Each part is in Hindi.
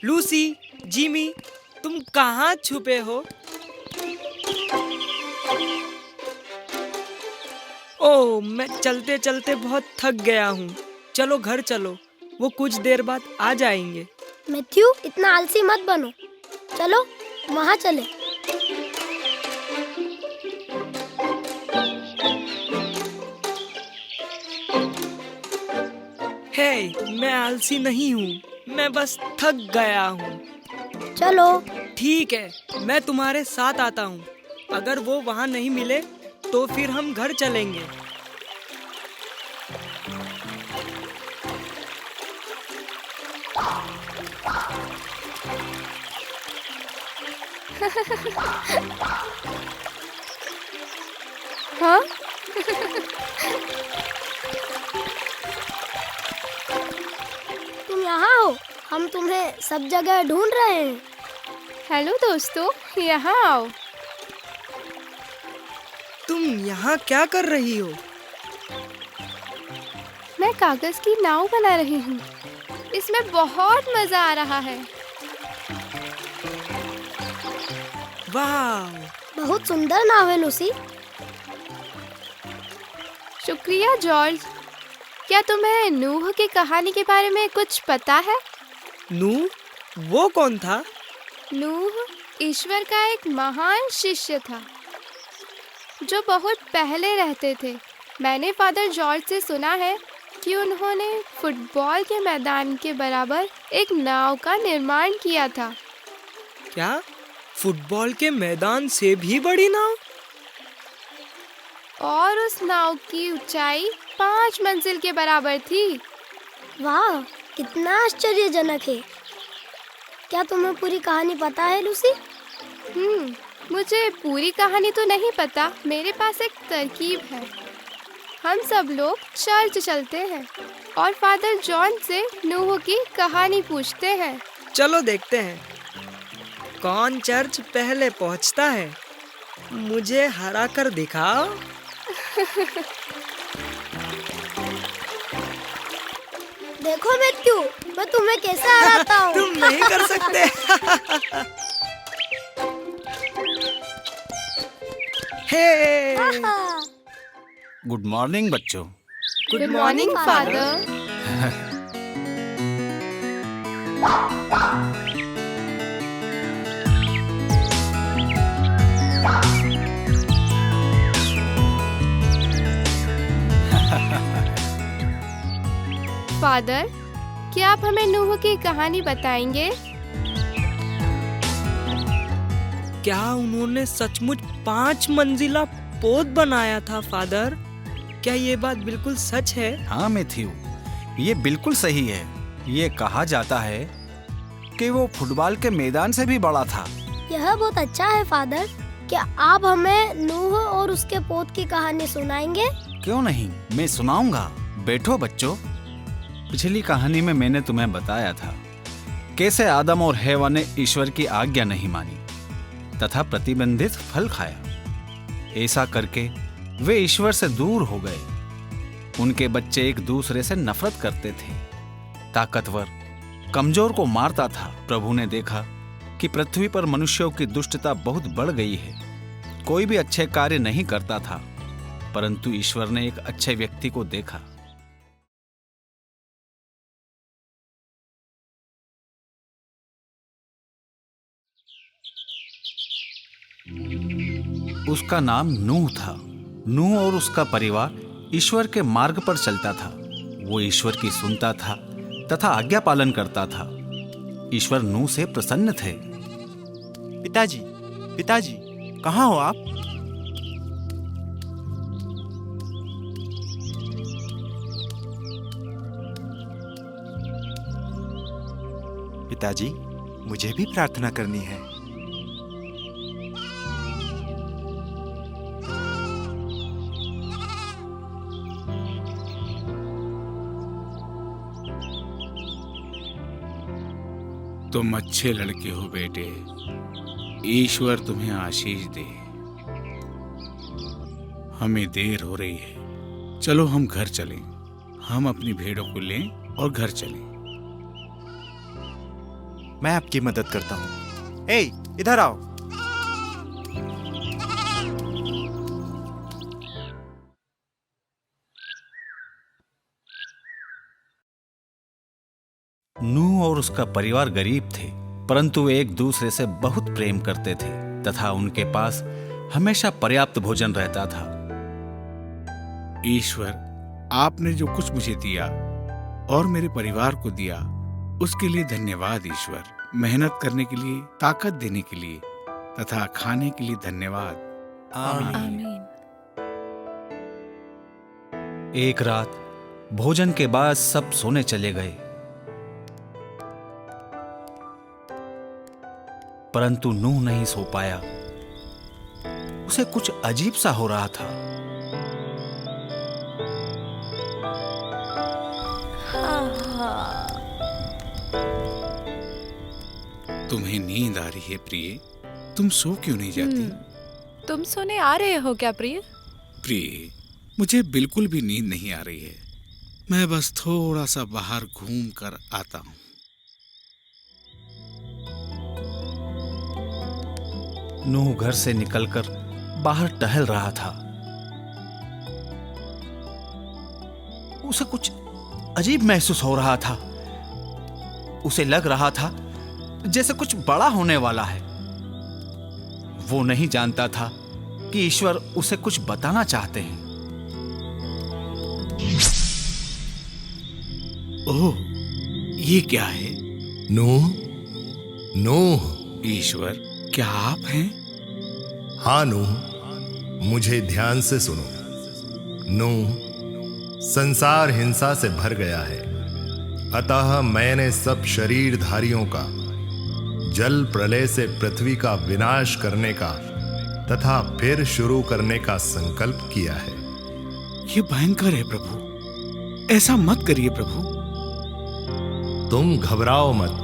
लूसी, जिमी, तुम कहाँ छुपे हो? ओह, मैं चलते चलते बहुत थक गया हूँ। चलो घर चलो, वो कुछ देर बाद आ जाएंगे। मैथ्यू, इतना आलसी मत बनो। चलो वहाँ चले। हे, मैं आलसी नहीं हूँ, मैं बस थक गया हूँ। चलो। ठीक है, मैं तुम्हारे साथ आता हूँ। अगर वो वहाँ नहीं मिले तो फिर हम घर चलेंगे। हाँ? तुम यहाँ हो? हम तुम्हें सब जगह ढूंढ रहे हैं। हेलो दोस्तों, यहाँ आओ। तुम यहाँ क्या कर रही हो? मैं कागज की नाव बना रही हूँ। इसमें बहुत मजा आ रहा है। वाह, बहुत सुंदर नाव है लूसी। शुक्रिया जॉर्ज। क्या तुम्हें नूह की कहानी के बारे में कुछ पता है? नूह? वो कौन था? नूह ईश्वर का एक महान शिष्य था जो बहुत पहले रहते थे। मैंने फादर जॉर्ज से सुना है कि उन्होंने फुटबॉल के मैदान के बराबर एक नाव का निर्माण किया था। क्या फुटबॉल के मैदान से भी बड़ी नाव? और उस नाव की ऊंचाई 5 मंजिल के बराबर थी। वाह, कितना आश्चर्यजनक है। क्या तुम्हें पूरी कहानी पता है लूसी? मुझे पूरी कहानी तो नहीं पता। मेरे पास एक तरकीब है। हम सब लोग चर्च चलते हैं और फादर जॉन से नूह की कहानी पूछते हैं। चलो देखते हैं कौन चर्च पहले पहुंचता है। मुझे हरा कर दिखाओ। देखो मैथ्यू, मैं तुम्हें कैसे हराता हूँ। तुम नहीं कर सकते। हे! गुड मॉर्निंग बच्चों। Good morning father. फादर, क्या आप हमें नूह की कहानी बताएंगे? क्या उन्होंने सचमुच 5 मंजिला पोत बनाया था फादर? क्या ये बात बिल्कुल सच है? हाँ मैथ्यू, ये बिल्कुल सही है। ये कहा जाता है कि वो फुटबॉल के मैदान से भी बड़ा था। यह बहुत अच्छा है फादर। क्या आप हमें नूह और उसके पोत की कहानी सुनाएंगे? क्यों नहीं, मैं सुनाऊंगा। बैठो बच्चों। पिछली कहानी में मैंने तुम्हें बताया था कैसे आदम और हव्वा ने ईश्वर की आज्ञा नहीं मानी तथा प्रतिबंधित फल खाया। ऐसा करके वे ईश्वर से दूर हो गए। उनके बच्चे एक दूसरे से नफरत करते थे। ताकतवर कमजोर को मारता था। प्रभु ने देखा कि पृथ्वी पर मनुष्यों की दुष्टता बहुत बढ़ गई है। कोई भी अच्छे कार्य नहीं करता था, परंतु ईश्वर ने एक अच्छे व्यक्ति को देखा। उसका नाम नूह था। नूह और उसका परिवार ईश्वर के मार्ग पर चलता था। वो ईश्वर की सुनता था तथा आज्ञा पालन करता था। ईश्वर नूह से प्रसन्न थे। पिताजी, पिताजी, कहाँ हो आप? पिताजी, मुझे भी प्रार्थना करनी है। तुम अच्छे लड़के हो बेटे। ईश्वर तुम्हें आशीष दे। हमें देर हो रही है, चलो हम घर चलें। हम अपनी भेड़ों को लें और घर चलें। मैं आपकी मदद करता हूँ। ए, इधर आओ। नूह और उसका परिवार गरीब थे, परंतु वे एक दूसरे से बहुत प्रेम करते थे तथा उनके पास हमेशा पर्याप्त भोजन रहता था। ईश्वर, आपने जो कुछ मुझे दिया और मेरे परिवार को दिया, उसके लिए धन्यवाद ईश्वर। मेहनत करने के लिए, ताकत देने के लिए तथा खाने के लिए धन्यवाद। आमीन। एक रात भोजन के बाद सब सोने चले गए, परंतु नूह नहीं सो पाया। उसे कुछ अजीब सा हो रहा था। तुम्हें नींद आ रही है प्रिय? तुम सो क्यों नहीं जाती? तुम सोने आ रहे हो क्या प्रिय? प्रिय, मुझे बिल्कुल भी नींद नहीं आ रही है। मैं बस थोड़ा सा बाहर घूम कर आता हूँ। नूह घर से निकलकर बाहर टहल रहा था। उसे कुछ अजीब महसूस हो रहा था। उसे लग रहा था जैसे कुछ बड़ा होने वाला है। वो नहीं जानता था कि ईश्वर उसे कुछ बताना चाहते हैं। ओह, ये क्या है? नूह, नूह। ईश्वर, क्या आप हैं? हाँ नूह, मुझे ध्यान से सुनो। नूह, संसार हिंसा से भर गया है, अतः मैंने सब शरीरधारियों का जल प्रलय से पृथ्वी का विनाश करने का तथा फिर शुरू करने का संकल्प किया है। ये भयंकर है प्रभु, ऐसा मत करिए प्रभु। तुम घबराओ मत,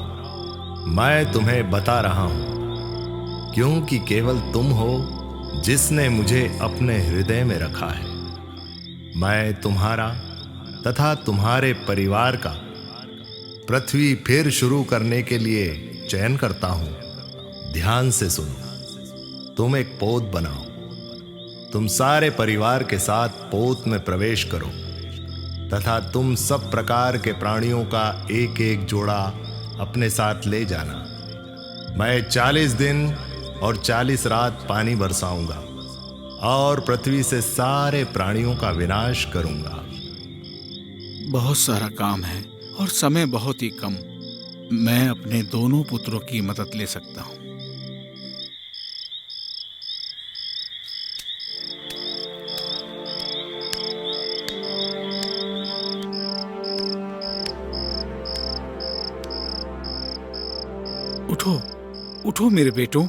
मैं तुम्हें बता रहा हूं, क्योंकि केवल तुम हो जिसने मुझे अपने हृदय में रखा है। मैं तुम्हारा तथा तुम्हारे परिवार का पृथ्वी फिर शुरू करने के लिए चयन करता हूं। ध्यान से सुनो। तुम एक पोत बनाओ। तुम सारे परिवार के साथ पोत में प्रवेश करो तथा तुम सब प्रकार के प्राणियों का एक एक जोड़ा अपने साथ ले जाना। मैं 40 दिन और 40 रात पानी बरसाऊंगा और पृथ्वी से सारे प्राणियों का विनाश करूंगा। बहुत सारा काम है और समय बहुत ही कम। मैं अपने दोनों पुत्रों की मदद ले सकता हूं। उठो, उठो मेरे बेटों,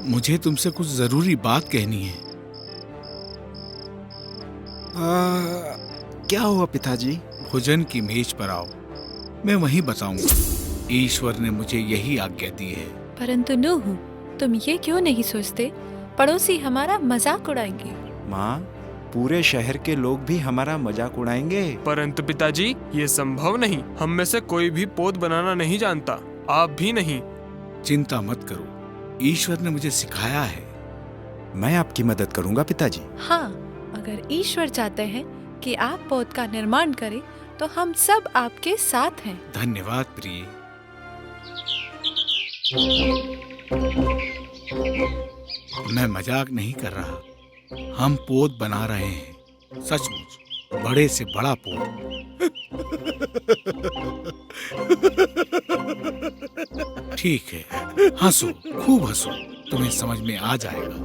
मुझे तुमसे कुछ जरूरी बात कहनी है। क्या हुआ पिताजी? भोजन की मेज पर आओ, मैं वहीं बताऊंगा। ईश्वर ने मुझे यही आज्ञा दी है। परंतु नूह, तुम ये क्यों नहीं सोचते पड़ोसी हमारा मजाक उड़ाएंगे? माँ, पूरे शहर के लोग भी हमारा मजाक उड़ाएंगे। परंतु पिताजी, ये संभव नहीं। हम में से कोई भी पोत बनाना नहीं जानता, आप भी नहीं। चिंता मत करो, ईश्वर ने मुझे सिखाया है। मैं आपकी मदद करूंगा पिताजी। हाँ, अगर ईश्वर चाहते हैं कि आप पोत का निर्माण करें तो हम सब आपके साथ हैं। धन्यवाद प्रिय। मैं मजाक नहीं कर रहा। हम पोत बना रहे हैं, सचमुच बड़े से बड़ा पोत। ठीक है, हंसो, खूब हंसो, तुम्हें समझ में आ जाएगा।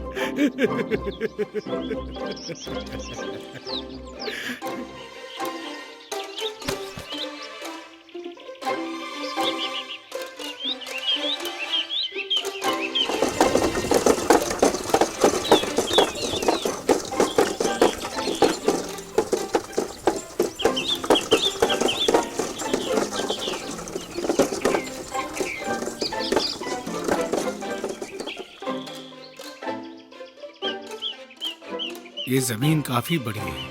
ये जमीन काफी बड़ी है,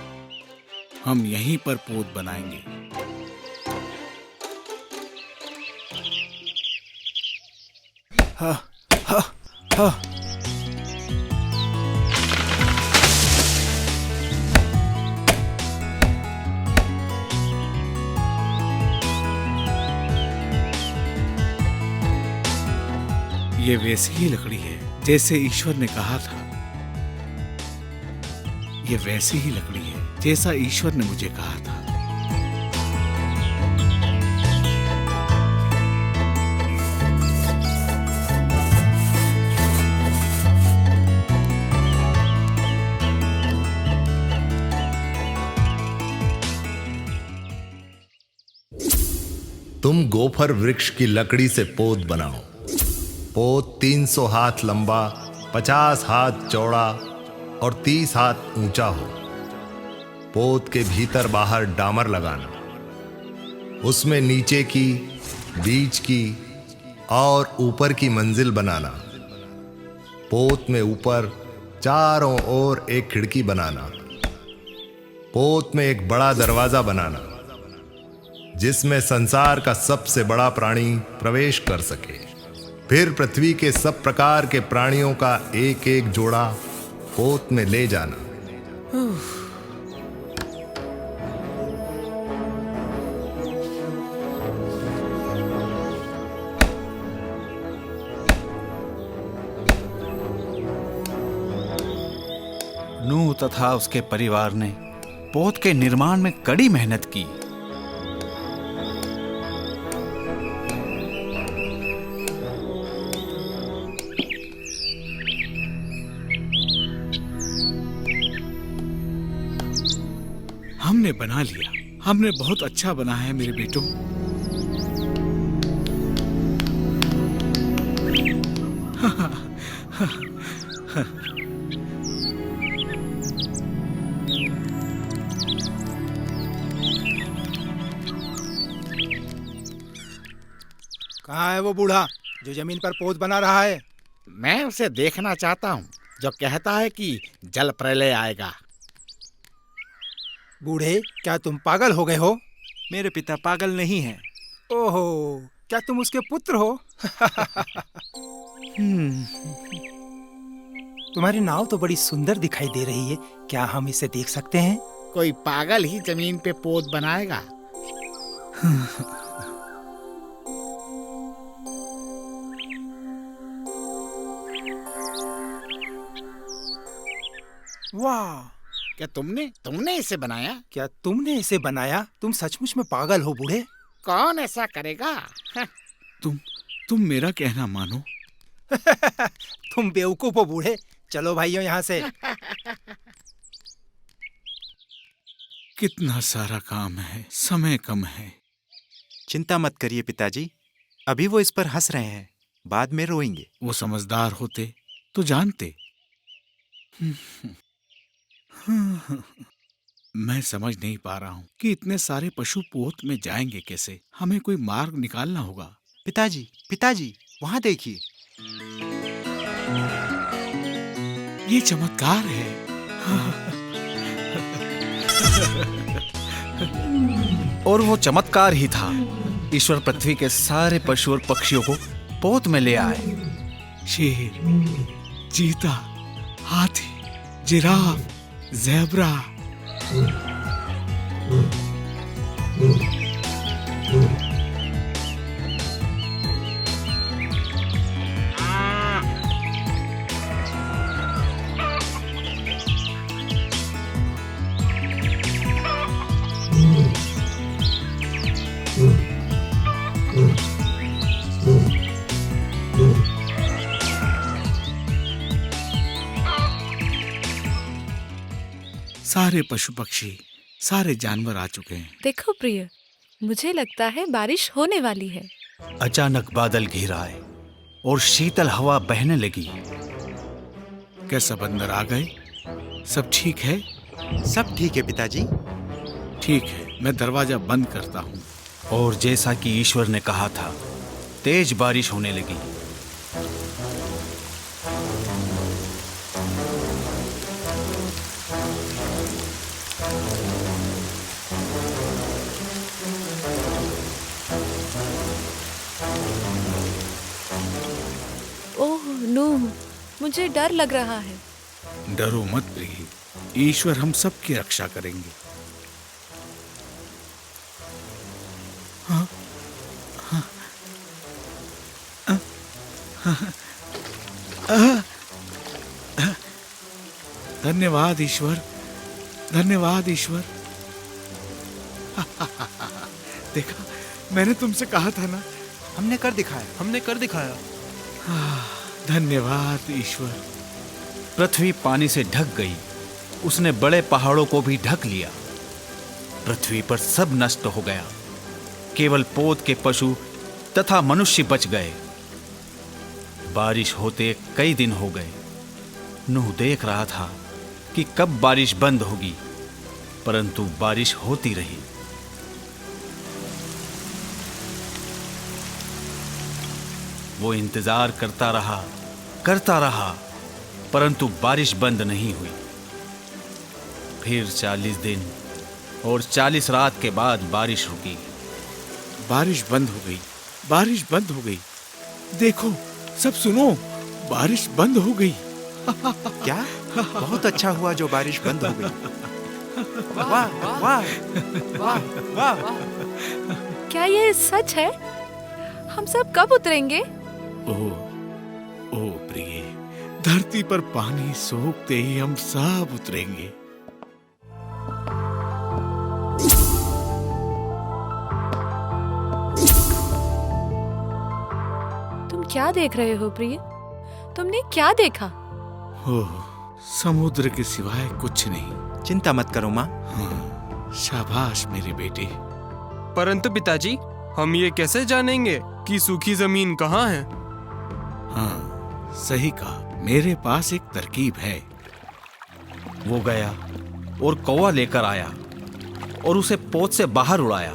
हम यहीं पर पोत बनाएंगे। हाँ, हाँ, हाँ। ये वैसी ही लकड़ी है जैसे ईश्वर ने कहा था। ये वैसी ही लकड़ी है जैसा ईश्वर ने मुझे कहा था। तुम गोफर वृक्ष की लकड़ी से पोत बनाओ। पोत 300 हाथ लंबा, 50 हाथ चौड़ा और 30 हाथ ऊंचा हो। पोत के भीतर बाहर डामर लगाना। उसमें नीचे की, बीच की और ऊपर की मंजिल बनाना। पोत में ऊपर चारों ओर एक खिड़की बनाना। पोत में एक बड़ा दरवाजा बनाना जिसमें संसार का सबसे बड़ा प्राणी प्रवेश कर सके। फिर पृथ्वी के सब प्रकार के प्राणियों का एक एक जोड़ा पोत में ले जाना। नूह तथा उसके परिवार ने पोत के निर्माण में कड़ी मेहनत की। हमने बना लिया। हमने बहुत अच्छा बना है मेरे बेटों। कहाँ है वो बूढ़ा जो जमीन पर पोत बना रहा है? मैं उसे देखना चाहता हूँ जो कहता है कि जल प्रलय आएगा। बूढ़े, क्या तुम पागल हो गए हो? मेरे पिता पागल नहीं हैं। ओहो, क्या तुम उसके पुत्र हो? तुम्हारी नाव तो बड़ी सुंदर दिखाई दे रही है। क्या हम इसे देख सकते हैं? कोई पागल ही जमीन पे पोत बनाएगा। वाह! क्या तुमने इसे बनाया? क्या तुमने इसे बनाया? तुम सचमुच में पागल हो बूढ़े। कौन ऐसा करेगा? तुम मेरा कहना मानो। तुम बेवकूफ हो बूढ़े। चलो भाइयों यहाँ से। कितना सारा काम है, समय कम है। चिंता मत करिए पिताजी, अभी वो इस पर हंस रहे हैं, बाद में रोएंगे। वो समझदार होते तो जानते। मैं समझ नहीं पा रहा हूँ कि इतने सारे पशु पोत में जाएंगे कैसे। हमें कोई मार्ग निकालना होगा। पिताजी, पिताजी, वहाँ देखिए। ये चमत्कार है। और वो चमत्कार ही था। ईश्वर पृथ्वी के सारे पशु और पक्षियों को पोत में ले आए। शेर, चीता, हाथी, जिराफ, ज़ेब्रा। सारे पशु पक्षी, सारे जानवर आ चुके हैं। देखो प्रिय, मुझे लगता है बारिश होने वाली है। अचानक बादल घिर आए और शीतल हवा बहने लगी। क्या सब अंदर आ गए? सब ठीक है? सब ठीक है पिताजी। ठीक है, मैं दरवाजा बंद करता हूँ। और जैसा कि ईश्वर ने कहा था, तेज बारिश होने लगी। नूह, मुझे डर लग रहा है। डरो मत प्रिय, ईश्वर हम सबकी रक्षा करेंगे। हाँ, हाँ, धन्यवाद ईश्वर, धन्यवाद ईश्वर। देखा, मैंने तुमसे कहा था ना। हमने कर दिखाया। धन्यवाद ईश्वर। पृथ्वी पानी से ढक गई। उसने बड़े पहाड़ों को भी ढक लिया। पृथ्वी पर सब नष्ट हो गया। केवल पोत के पशु तथा मनुष्य बच गए। बारिश होते कई दिन हो गए। नूह देख रहा था कि कब बारिश बंद होगी, परंतु बारिश होती रही। वो इंतजार करता रहा, परंतु बारिश बंद नहीं हुई। फिर 40 दिन और 40 रात के बाद बारिश रुकी। बारिश बंद हो गई। देखो, सब सुनो, बारिश बंद हो गई। क्या? बहुत अच्छा हुआ जो बारिश बंद हो गई। वाह वाह वाह वाह। क्या ये सच है? हम सब कब उतरेंगे? ओ प्रिय, धरती पर पानी सोखते ही हम सब उतरेंगे। तुम क्या देख रहे हो प्रिय? तुमने क्या देखा? समुद्र के सिवाय कुछ नहीं। चिंता मत करो माँ। हाँ, शाबाश मेरे बेटे। परंतु पिताजी, हम ये कैसे जानेंगे कि सूखी जमीन कहाँ है? हाँ, सही कहा। मेरे पास एक तरकीब है। वो गया और कौवा लेकर आया और उसे पोत से बाहर उड़ाया।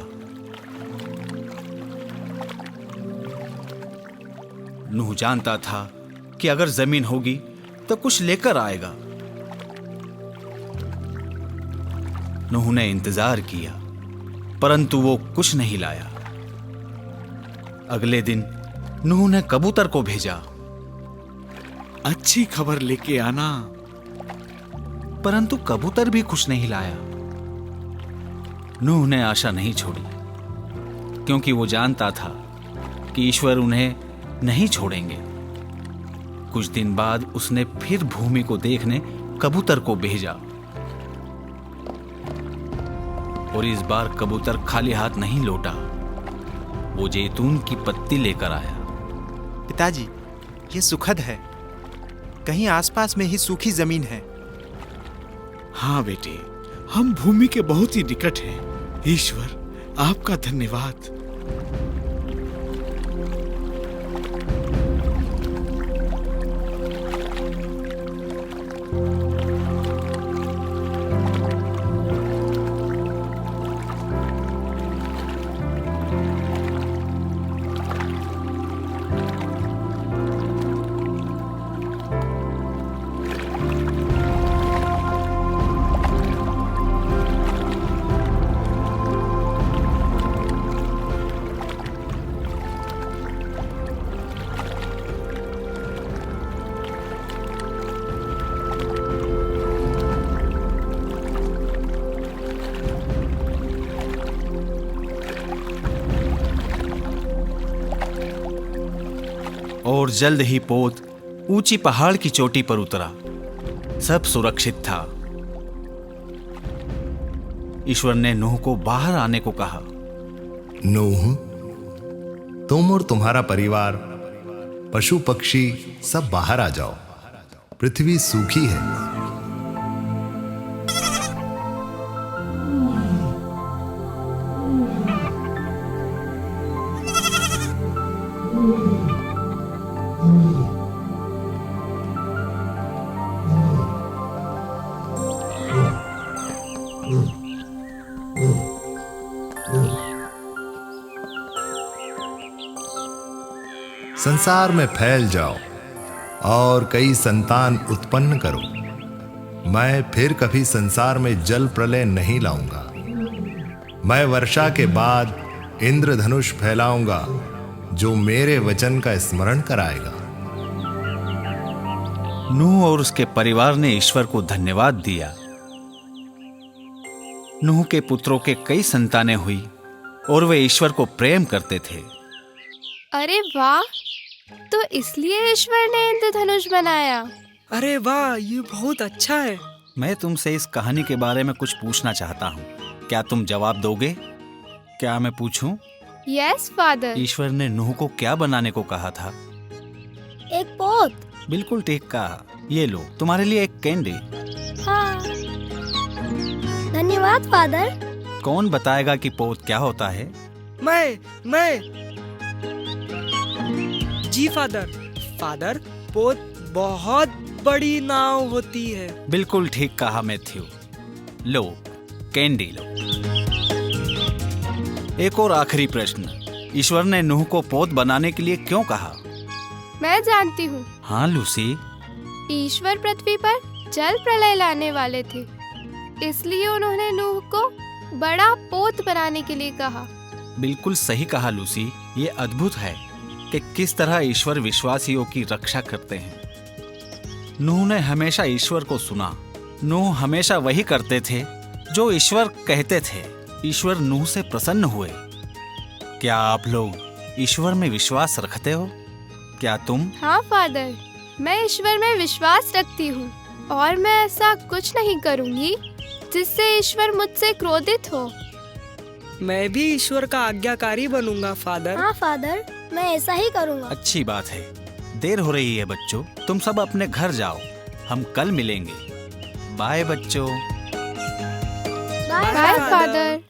नूह जानता था कि अगर जमीन होगी तो कुछ लेकर आएगा। नूह ने इंतजार किया, परंतु वो कुछ नहीं लाया। अगले दिन नूह ने कबूतर को भेजा। अच्छी खबर लेके आना। परंतु कबूतर भी कुछ नहीं लाया। नूह ने आशा नहीं छोड़ी, क्योंकि वो जानता था कि ईश्वर उन्हें नहीं छोड़ेंगे। कुछ दिन बाद उसने फिर भूमि को देखने कबूतर को भेजा, और इस बार कबूतर खाली हाथ नहीं लौटा। वो जैतून की पत्ती लेकर आया। पिताजी, ये सुखद है। कहीं आसपास में ही सूखी जमीन है। हाँ बेटे, हम भूमि के बहुत ही निकट हैं। ईश्वर, आपका धन्यवाद। और जल्द ही पोत ऊंची पहाड़ की चोटी पर उतरा। सब सुरक्षित था। ईश्वर ने नूह को बाहर आने को कहा। नूह, तुम और तुम्हारा परिवार, पशु पक्षी सब बाहर आ जाओ। पृथ्वी सूखी है। संसार में फैल जाओ और कई संतान उत्पन्न करो। मैं फिर कभी संसार में जल प्रलय नहीं लाऊंगा। मैं वर्षा के बाद इंद्रधनुष फैलाऊंगा जो मेरे वचन का स्मरण कराएगा। नूह और उसके परिवार ने ईश्वर को धन्यवाद दिया। नूह के पुत्रों के कई संतानें हुई और वे ईश्वर को प्रेम करते थे। अरे वाह, तो इसलिए ईश्वर ने इंद्रधनुष बनाया। अरे वाह, ये बहुत अच्छा है। मैं तुमसे इस कहानी के बारे में कुछ पूछना चाहता हूँ, क्या तुम जवाब दोगे? क्या मैं पूछूं? Yes father. ईश्वर ने नूह को क्या बनाने को कहा था? एक पोत। बिल्कुल ठीक कहा। ये लो, तुम्हारे लिए एक कैंडी। हाँ, धन्यवाद फादर। कौन बताएगा कि पोत क्या होता है? मैं जी फादर। फादर, पोत बहुत बड़ी नाव होती है। बिल्कुल ठीक कहा मैथ्यू। लो, कैंडी लो। एक और आखिरी प्रश्न, ईश्वर ने नूह को पोत बनाने के लिए क्यों कहा? मैं जानती हूँ। हाँ लूसी। ईश्वर पृथ्वी पर जल प्रलय लाने वाले थे, इसलिए उन्होंने नूह को बड़ा पोत बनाने के लिए कहा। बिल्कुल सही कहा लूसी। ये अद्भुत है कि किस तरह ईश्वर विश्वासियों की रक्षा करते हैं। नूह ने हमेशा ईश्वर को सुना। नूह हमेशा वही करते थे जो ईश्वर कहते थे। ईश्वर नूह से प्रसन्न हुए। क्या आप लोग ईश्वर में विश्वास रखते हो? क्या तुम? हाँ फादर, मैं ईश्वर में विश्वास रखती हूँ और मैं ऐसा कुछ नहीं करूँगी जिससे ईश्वर मुझसे क्रोधित हो। मैं भी ईश्वर का आज्ञाकारी बनूंगा फादर। हाँ फादर, मैं ऐसा ही करूँगा। अच्छी बात है। देर हो रही है बच्चों, तुम सब अपने घर जाओ। हम कल मिलेंगे। बाय बच्चों। Bye bye father.